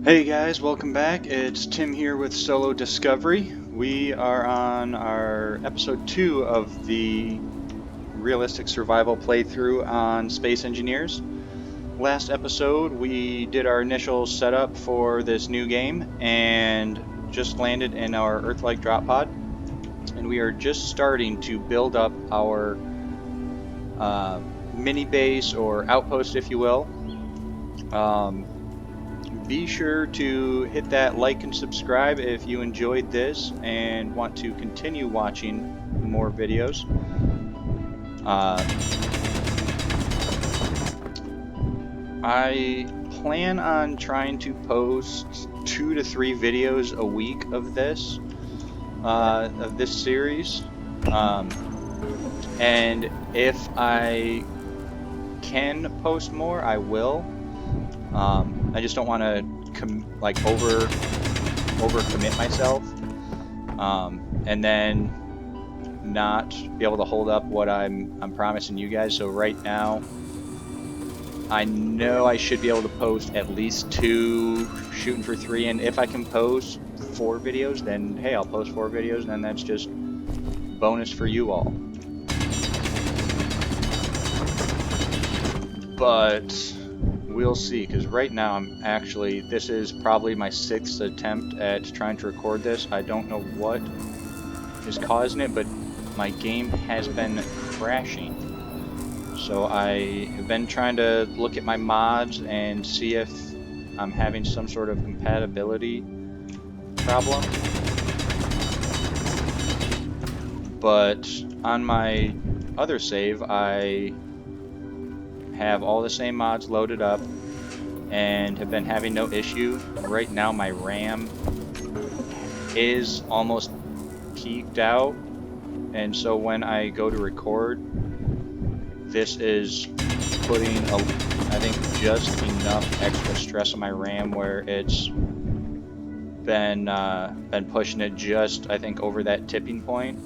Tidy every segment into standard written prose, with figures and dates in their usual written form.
Hey guys, welcome back. It's Tim here with Solo Discovery. We are on our episode 2 of the realistic survival playthrough on Space Engineers. Last episode, we did our initial setup for this new game and just landed in our Earth-like drop pod. And we are just starting to build up our mini base or outpost, if you will. Be sure to hit that like and subscribe if you enjoyed this and want to continue watching more videos. I plan on trying to post 2 to 3 videos a week of this series, and if I can post more, I will. I just don't want to overcommit myself, and then not be able to hold up what I'm promising you guys. So right now, I know I should be able to post at least 2, shooting for 3, and if I can post 4 videos, then hey, I'll post 4 videos, and then that's just bonus for you all. But we'll see, because right now this is probably my 6th attempt at trying to record this. I don't know what is causing it, but my game has been crashing. So I have been trying to look at my mods and see if I'm having some sort of compatibility problem. But on my other save, I have all the same mods loaded up and have been having no issue. Right now my RAM is almost peaked out, and so when I go to record, this is putting I think just enough extra stress on my RAM where it's been pushing it just, I think, over that tipping point.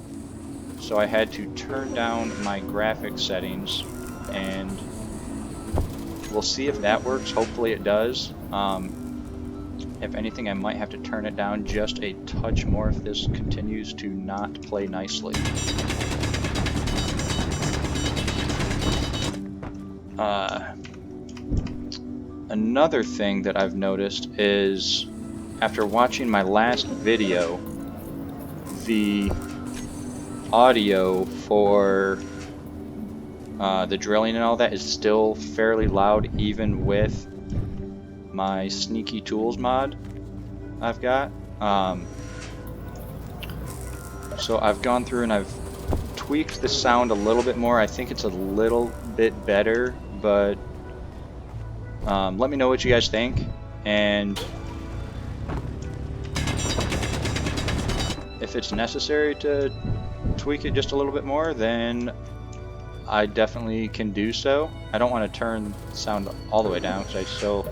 So I had to turn down my graphics settings, and we'll see if that works. Hopefully it does. If anything, I might have to turn it down just a touch more if this continues to not play nicely. Another thing that I've noticed is, after watching my last video, the audio for the drilling and all that is still fairly loud, even with my Sneaky Tools mod I've got. So I've gone through and I've tweaked the sound a little bit more. I think it's a little bit better, but let me know what you guys think, and if it's necessary to tweak it just a little bit more, then I definitely can do so. I don't want to turn the sound all the way down, because I still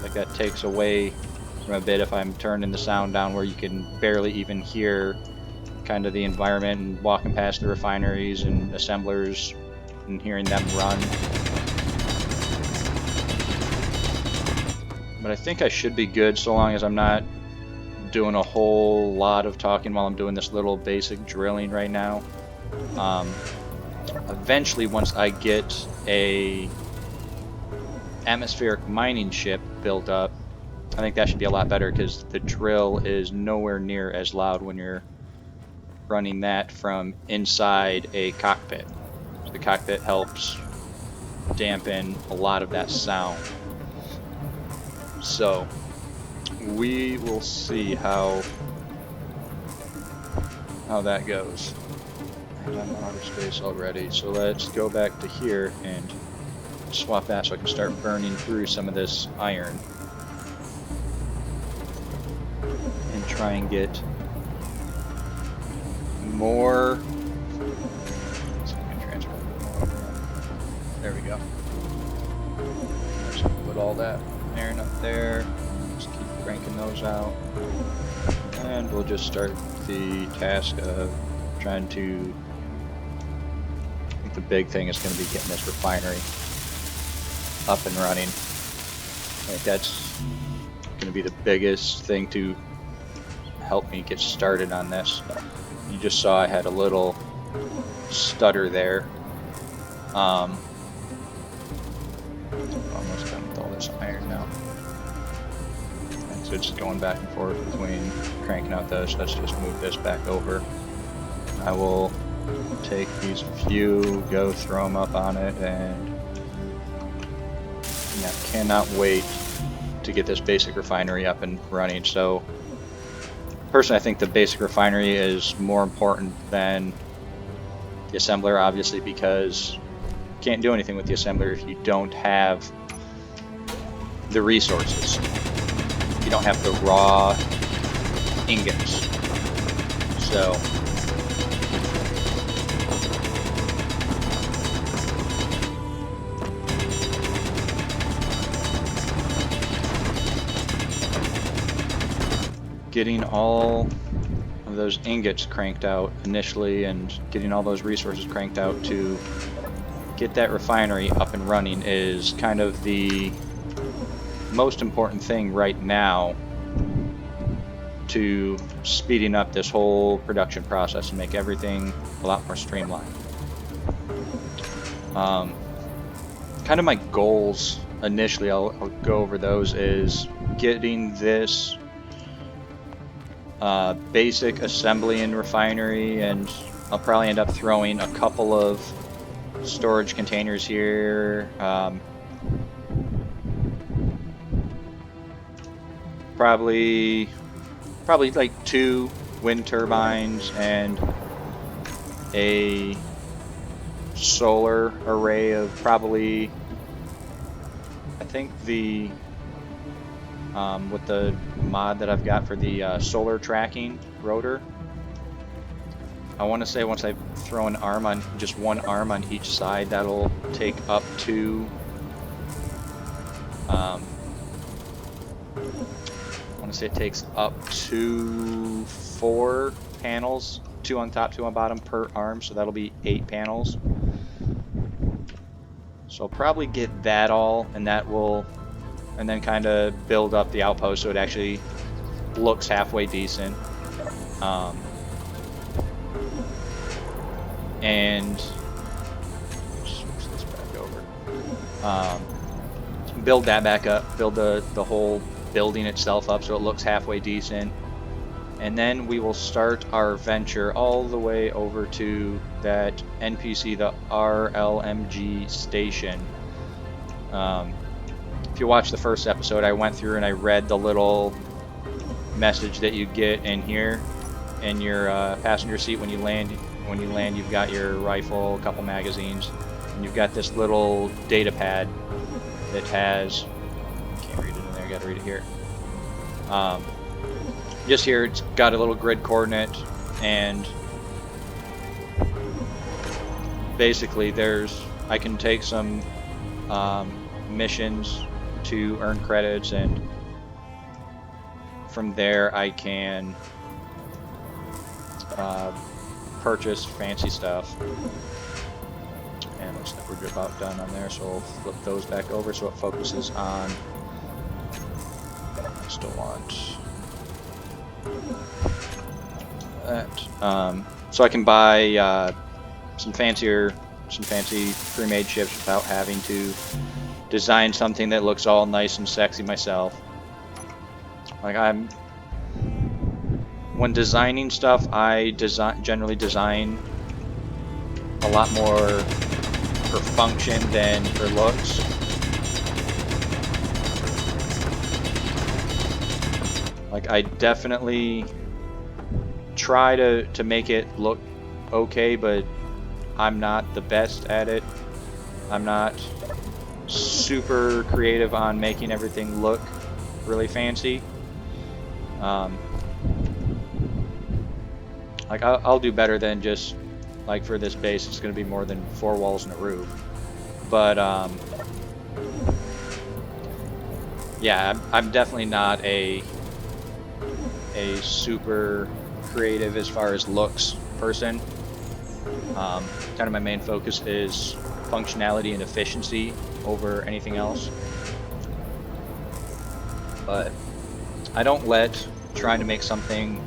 like that takes away from a bit if I'm turning the sound down where you can barely even hear kind of the environment and walking past the refineries and assemblers and hearing them run. But I think I should be good so long as I'm not doing a whole lot of talking while I'm doing this little basic drilling right now. Eventually, once I get a atmospheric mining ship built up, I think that should be a lot better, because the drill is nowhere near as loud when you're running that from inside a cockpit. So the cockpit helps dampen a lot of that sound. So we will see how that goes. And I'm out of space already, so let's go back to here and swap that so I can start burning through some of this iron and try and get more. There we go. Just put all that iron up there. Just keep cranking those out, and we'll just start the task of trying to. I think the big thing is going to be getting this refinery up and running. I think that's going to be the biggest thing to help me get started on this. You just saw I had a little stutter there. Almost done with all this iron now. And so it's going back and forth between cranking out this. Let's just move this back over. I will take these few, go throw them up on it, and yeah, cannot wait to get this basic refinery up and running. So personally, I think the basic refinery is more important than the assembler, obviously, because you can't do anything with the assembler if you don't have the resources. You don't have the raw ingots. So getting all of those ingots cranked out initially and getting all those resources cranked out to get that refinery up and running is kind of the most important thing right now to speeding up this whole production process and make everything a lot more streamlined. Kind of my goals initially, I'll go over those, is getting this basic assembly and refinery, and I'll probably end up throwing a couple of storage containers here. Probably like 2 wind turbines and a solar array of probably, I think the with the mod that I've got for the solar tracking rotor, I want to say once I throw an arm on, just one arm on each side, that'll take up to I want to say it takes up to 4 panels, 2 on top, 2 on bottom per arm, so that'll be 8 panels. So I'll probably get that all, and that will, and then kind of build up the outpost so it actually looks halfway decent. And switch this back over. Build that back up, build the whole building itself up so it looks halfway decent. And then we will start our venture all the way over to that NPC, the RLMG station. If you watch the first episode, I went through and I read the little message that you get in here in your passenger seat when you land. When you land, you've got your rifle, a couple magazines, and you've got this little data pad that has, can't read it in there, gotta read it here. Just here, it's got a little grid coordinate, and basically I can take some missions to earn credits, and from there I can purchase fancy stuff. And looks like we're about done on there, so we'll flip those back over so it focuses on, I still want that. So I can buy some fancy pre-made ships without having to design something that looks all nice and sexy myself. Like when designing stuff, I generally design a lot more for function than for looks. Like I definitely try to make it look okay, but I'm not the best at it. I'm not super creative on making everything look really fancy. Like I'll do better than just, like for this base, it's going to be more than 4 walls and a roof. But yeah, I'm definitely not a super creative as far as looks person. Kind of my main focus is functionality and efficiency over anything else. But I don't let trying to make something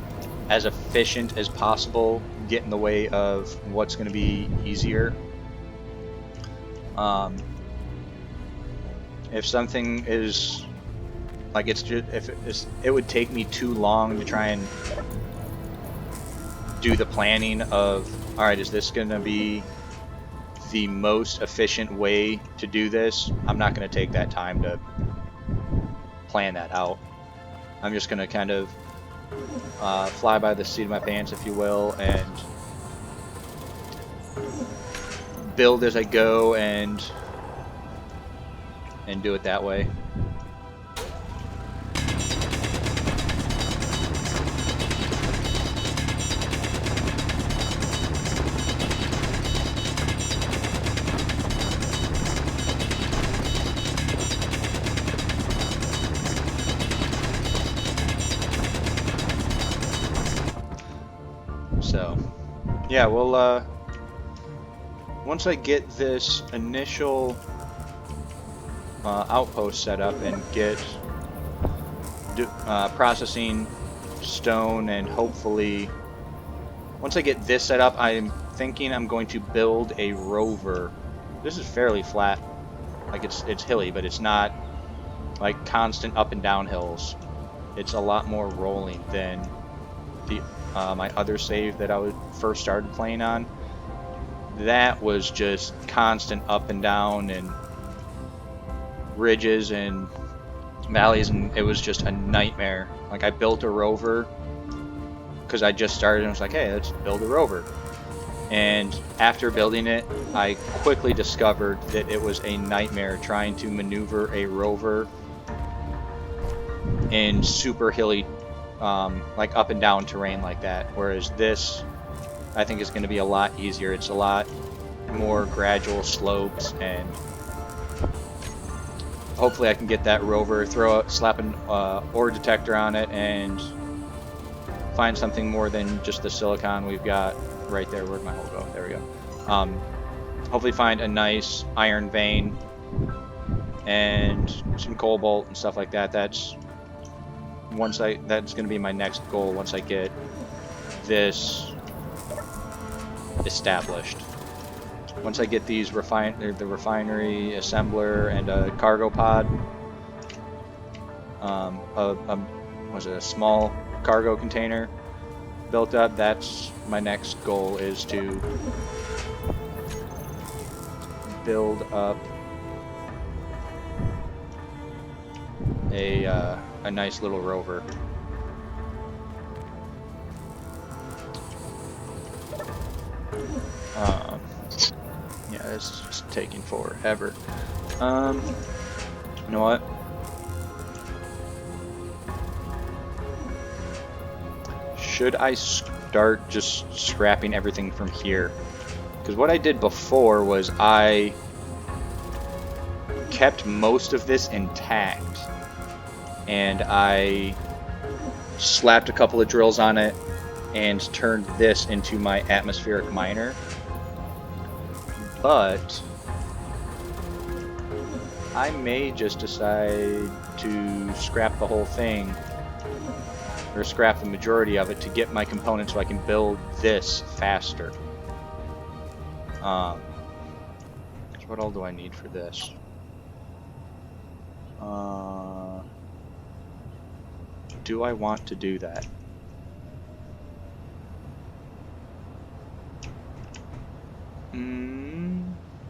as efficient as possible get in the way of what's going to be easier. If something is like it's just it would take me too long to try and do the planning of, all right, is this going to be the most efficient way to do this? I'm not going to take that time to plan that out. I'm just going to kind of fly by the seat of my pants, if you will, and build as I go and do it that way. So, yeah, we'll once I get this initial outpost set up and get processing stone, and hopefully once I get this set up, I'm thinking I'm going to build a rover. This is fairly flat, like it's hilly, but it's not like constant up and down hills. It's a lot more rolling than the my other save that I first started playing on. That was just constant up and down and ridges and valleys, and it was just a nightmare. Like, I built a rover because I just started and was like, hey, let's build a rover. And after building it, I quickly discovered that it was a nightmare trying to maneuver a rover in super hilly, like up and down terrain like that. Whereas this, I think, is going to be a lot easier. It's a lot more gradual slopes, and hopefully I can get that rover, slap an ore detector on it, and find something more than just the silicon we've got right there. Where'd my hole go? There we go. Hopefully find a nice iron vein and some cobalt and stuff like that. That's going to be my next goal once I get this established. Once I get these the refinery assembler and a cargo pod, was it a small cargo container built up, that's my next goal, is to build up a nice little rover. Yeah, it's just taking forever. You know what? Should I start just scrapping everything from here? Because what I did before was I kept most of this intact, and I slapped a couple of drills on it and turned this into my atmospheric miner. But I may just decide to scrap the whole thing, or scrap the majority of it, to get my components so I can build this faster. What all do I need for this? Do I want to do that?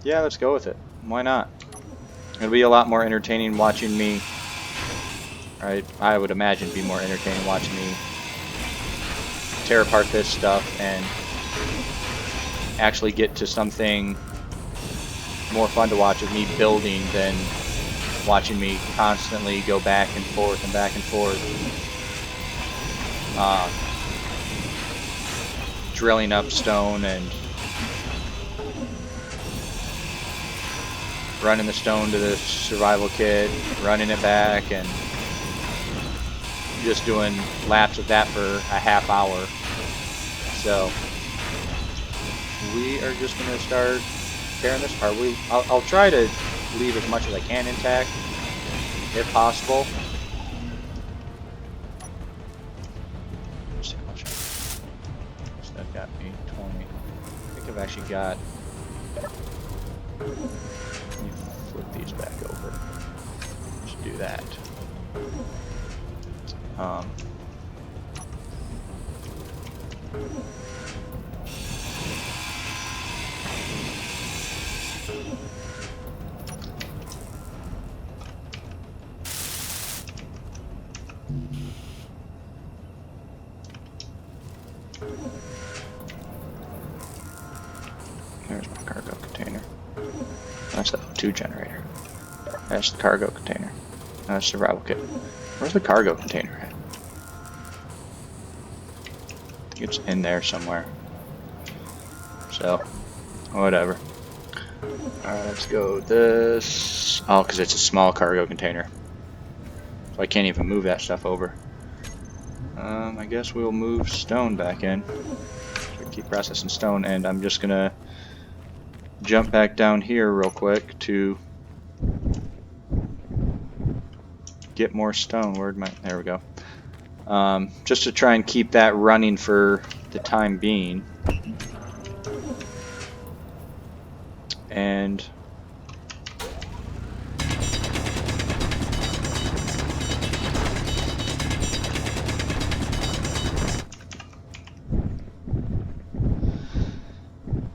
Yeah, let's go with it. Why not? It'll be a lot more entertaining watching me. Right, I would imagine it'd be more entertaining watching me tear apart this stuff and actually get to something more fun to watch of me building than watching me constantly go back and forth and back and forth, drilling up stone and running the stone to the survival kit, running it back, and just doing laps of that for a half hour. So we are just going to start tearing this apart. I'll try to leave as much as I can intact, if possible. I've actually got. Let me flip these back over. Just do that. There's my cargo container. That's the O2 generator. That's the cargo container. That's the survival kit. Where's the cargo container at? I think it's in there somewhere. So, whatever. Alright, let's go this. Oh, because it's a small cargo container. So I can't even move that stuff over. I guess we'll move stone back in. So keep processing stone, and I'm just gonna jump back down here real quick to get more stone. Where'd my... There we go. Just to try and keep that running for the time being. And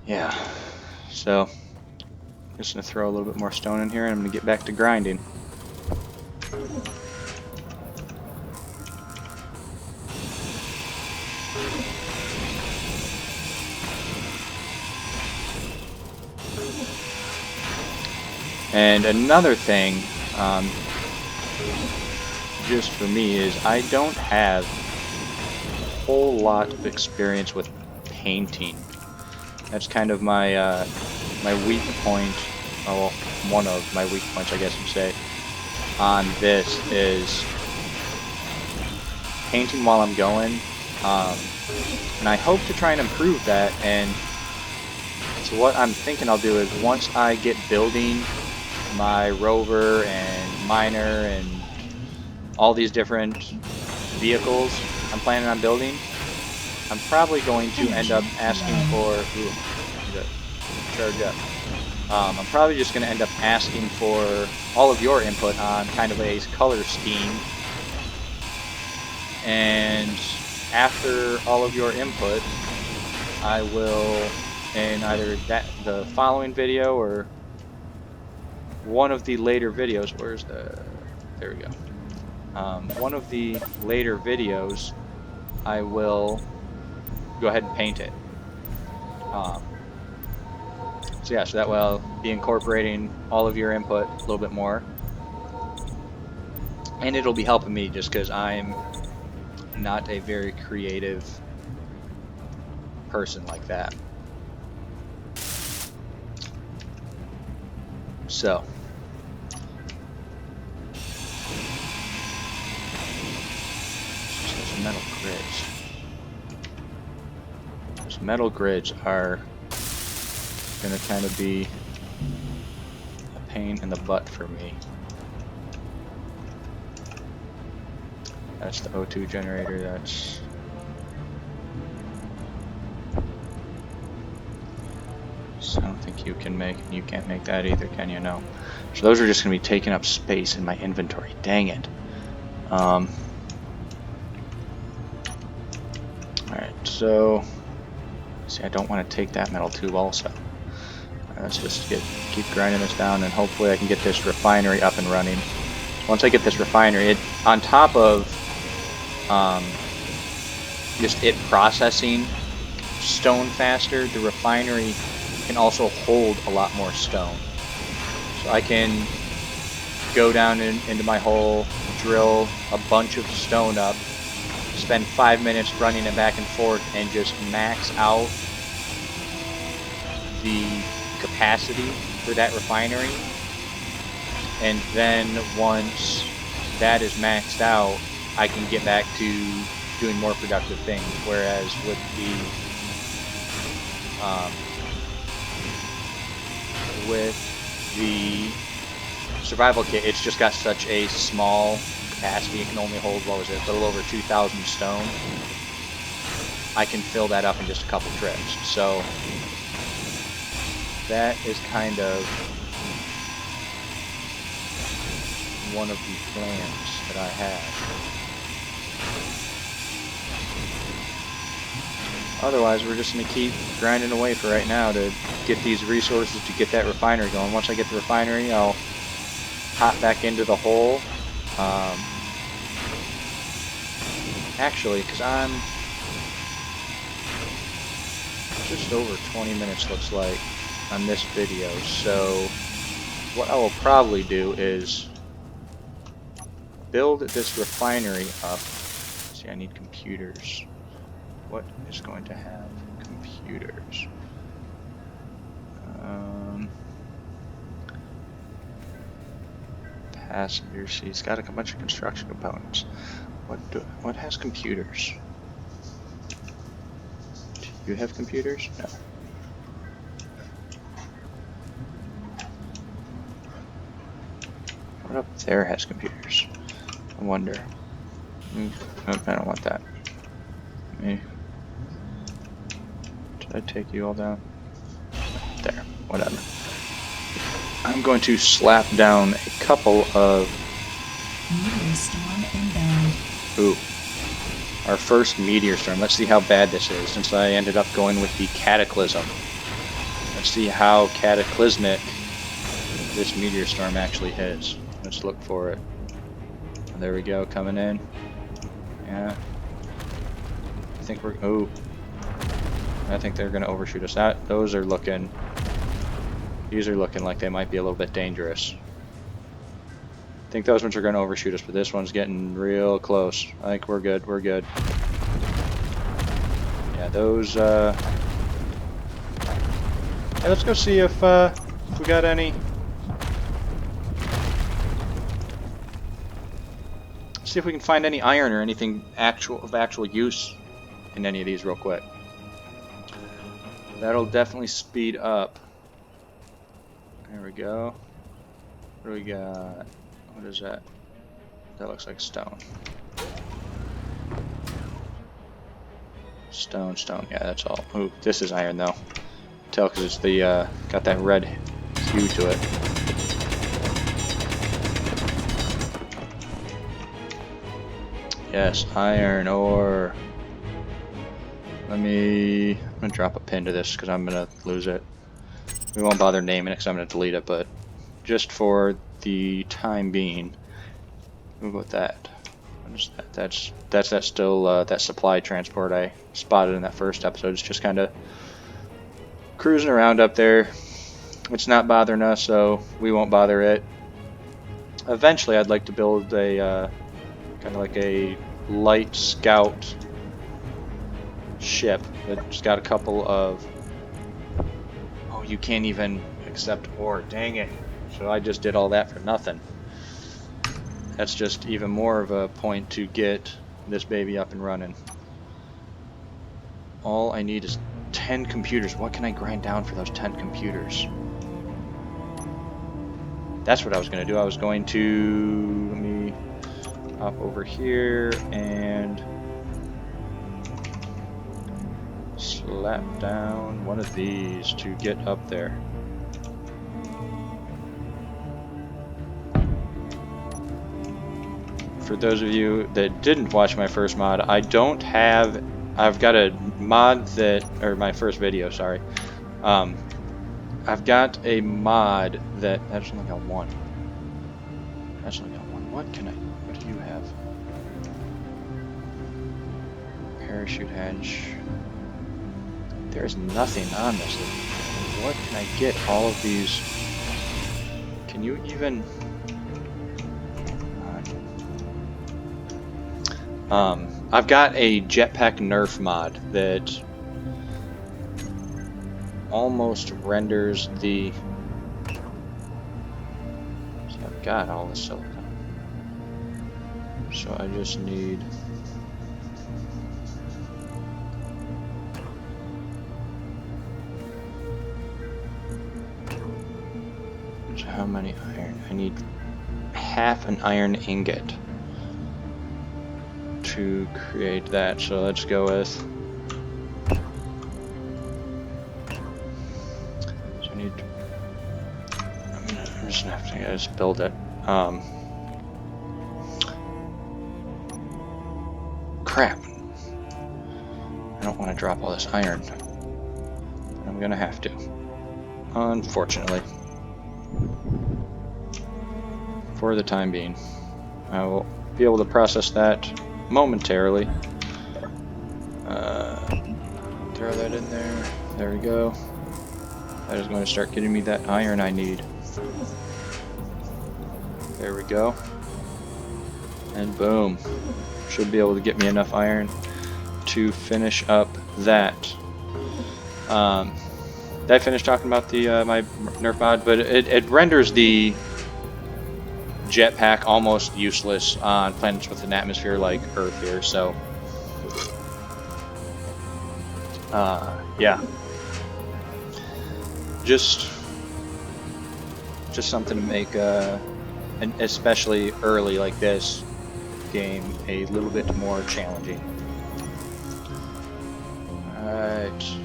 yeah, so just gonna throw a little bit more stone in here, and I'm gonna get back to grinding. And another thing, just for me, is I don't have a whole lot of experience with painting. That's kind of my my weak point. Oh, one of my weak points, I guess you'd say, on this is painting while I'm going. And I hope to try and improve that. And so what I'm thinking I'll do is once I get building my rover and miner and all these different vehicles I'm planning on building, I'm probably going to end up asking for charge up. I'm probably just going to end up asking for all of your input on kind of a color scheme, and after all of your input, I will, in either the following video or one of the later videos, where's the, there we go, one of the later videos, I will go ahead and paint it. So yeah, so that way I'll be incorporating all of your input a little bit more, and it'll be helping me just because I'm not a very creative person like that. So those metal grids. Those metal grids are gonna kind of be a pain in the butt for me. That's the O2 generator. That's so I don't think you can make, you can't make that either, can you? No. So those are just gonna be taking up space in my inventory. Dang it. Alright, so see, I don't want to take that metal tube also. Let's just keep grinding this down, and hopefully I can get this refinery up and running. Once I get this refinery, on top of just it processing stone faster, the refinery can also hold a lot more stone. So I can go down into my hole, drill a bunch of stone up, spend 5 minutes running it back and forth, and just max out the capacity for that refinery. And then once that is maxed out, I can get back to doing more productive things. Whereas with the survival kit, it's just got such a small capacity. It can only hold, what was it, a little over 2,000 stone. I can fill that up in just a couple trips. So that is kind of one of the plans that I have. Otherwise, we're just going to keep grinding away for right now to get these resources to get that refinery going. Once I get the refinery, I'll hop back into the hole. Actually, because I'm just over 20 minutes, looks like, on this video. So what I will probably do is build this refinery up. Let's see, I need computers. What is going to have computers? Passenger seats. Got a bunch of construction components. What has computers? Do you have computers? No. What up there has computers? I wonder. Nope, I don't want that. Me. Did I take you all down? There. Whatever. I'm going to slap down a couple of... Meteor storm inbound. Ooh. Our first meteor storm. Let's see how bad this is, since I ended up going with the Cataclysm. Let's see how cataclysmic this meteor storm actually is. Let's look for it. There we go, coming in. Yeah. I think we're... Ooh. I think they're going to overshoot us. Those are looking... These are looking like they might be a little bit dangerous. I think those ones are going to overshoot us, but this one's getting real close. I think we're good, we're good. Yeah, those, Hey, let's go see if we got any... See if we can find any iron or anything of actual use in any of these real quick. That'll definitely speed up. There we go. What do we got? What is that? That looks like stone. Stone, stone. Yeah, that's all. Ooh, this is iron though. Tell because it's the got that red hue to it. Yes, iron ore. I'm gonna drop a pin to this because I'm gonna lose it. We won't bother naming it because I'm gonna delete it, but just for the time being, we'll go with that. What is that? That's that still that supply transport I spotted in that first episode. It's just kind of cruising around up there. It's not bothering us, so we won't bother it. Eventually, I'd like to build a kind of like a light scout ship that's got a couple of... Oh, you can't even accept ore. Dang it. So I just did all that for nothing. That's just even more of a point to get this baby up and running. All I need is 10 computers. What can I grind down for those 10 computers? That's what I was going to do. I was going to... Let me hop over here and slap down one of these to get up there. For those of you that didn't watch my first mod, I've got a mod that, or my first video, sorry. I've got a mod that's only got one. That's only got one. What do you have? Parachute hatch. There's nothing on this. What can I get all of these? Can you even... I've got a jetpack nerf mod that almost renders the... See, I've got all the silicon. So I just need... So how many iron? I need half an iron ingot to create that, so let's go with... So I I'm just gonna have to just build it. Crap. I don't want to drop all this iron. I'm gonna have to. Unfortunately. For the time being. I will be able to process that momentarily. Throw that in there. There we go. That is going to start getting me that iron I need. There we go. And boom. Should be able to get me enough iron to finish up that. Did I finish talking about the my nerf mod? But it renders the jetpack almost useless on planets with an atmosphere like Earth here, so yeah, just something to make and especially early like this game a little bit more challenging. Alright,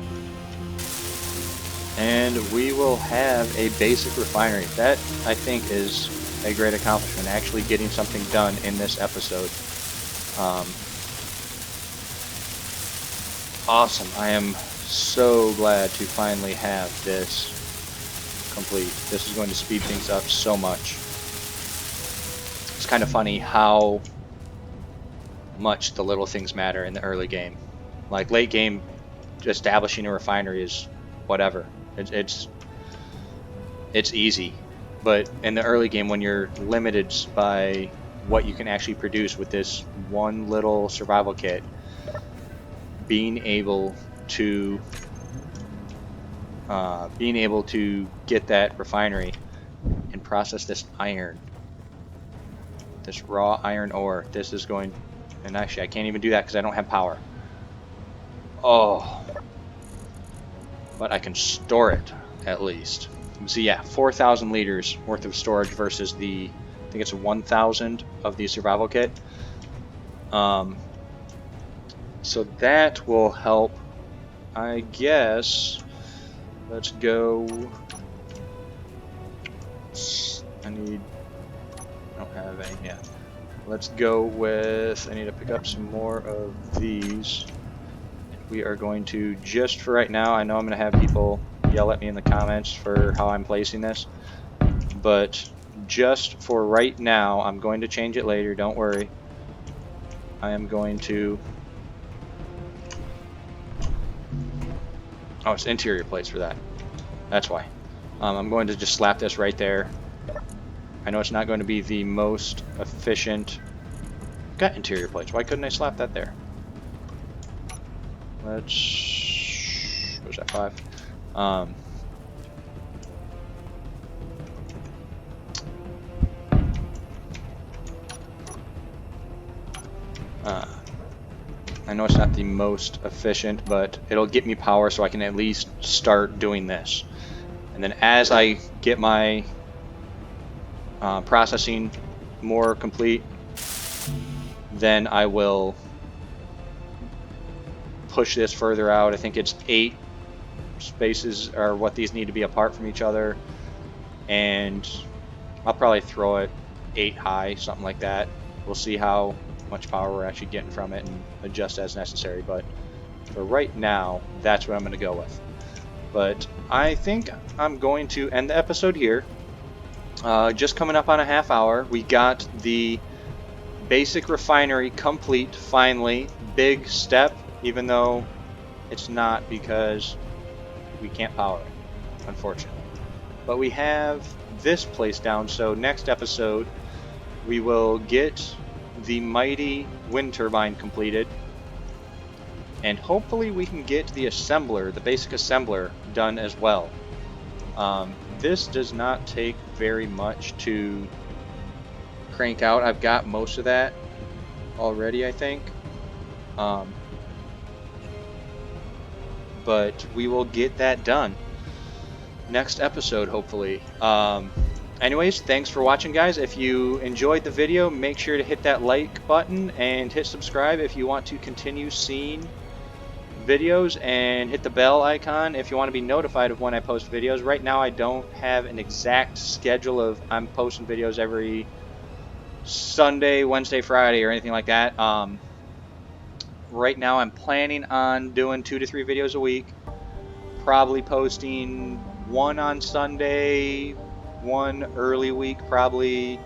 and we will have a basic refinery. That, I think, is a great accomplishment, actually getting something done in this episode. Awesome. I am so glad to finally have this complete. This is going to speed things up so much. It's kind of funny how much the little things matter in the early game. Like late game, establishing a refinery is whatever. It's easy. But in the early game, when you're limited by what you can actually produce with this one little survival kit, being able to get that refinery and process this iron, this raw iron ore, this is going, and actually I can't even do that because I don't have power. Oh, but I can store it at least. So yeah, 4,000 liters worth of storage versus the, I think it's 1,000 of the survival kit. So that will help, I guess. Let's go. I don't have any, yeah. Let's go with, I need to pick up some more of these. We are going to, just for right now, I know I'm going to have people yell at me in the comments for how I'm placing this, but just for right now, I'm going to change it later, don't worry. I am going to, oh, it's interior plates for that, that's why. I'm going to just slap this right there. I know it's not going to be the most efficient. Got interior plates, why couldn't I slap that there? Let's, what was that, 5? I know it's not the most efficient, but it'll get me power so I can at least start doing this. And then as I get my processing more complete, then I will push this further out. I think it's 8 spaces are what these need to be apart from each other, and I'll probably throw it 8 high, something like that. We'll see how much power we're actually getting from it and adjust as necessary, but for right now, that's what I'm going to go with. But I think I'm going to end the episode here. Just coming up on a half hour. We got the basic refinery complete finally. Big step, even though it's not because we can't power it, unfortunately. But we have this place down, so next episode we will get the mighty wind turbine completed, and hopefully we can get the assembler, the basic assembler, done as well. This does not take very much to crank out. I've got most of that already, I think. But we will get that done next episode, hopefully. Anyways, thanks for watching, guys. If you enjoyed the video, make sure to hit that like button and hit subscribe if you want to continue seeing videos and hit the bell icon if you want to be notified of when I post videos. Right now I don't have an exact schedule of I'm posting videos every Sunday, Wednesday, Friday, or anything like that. Right now I'm planning on doing 2 to 3 videos a week, probably posting one on Sunday, one early week, probably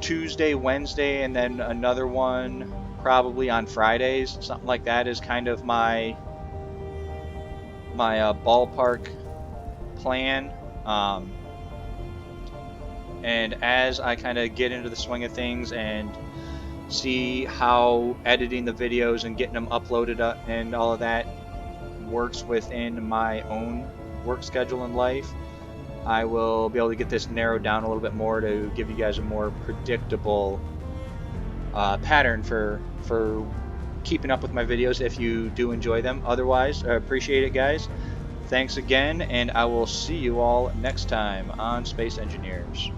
Tuesday, Wednesday, and then another one probably on Fridays. Something like that is kind of my ballpark plan. And as I kind of get into the swing of things and see how editing the videos and getting them uploaded up and all of that works within my own work schedule in life, I will be able to get this narrowed down a little bit more to give you guys a more predictable pattern for keeping up with my videos if you do enjoy them. Otherwise, I appreciate it, guys. Thanks again, and I will see you all next time on Space Engineers.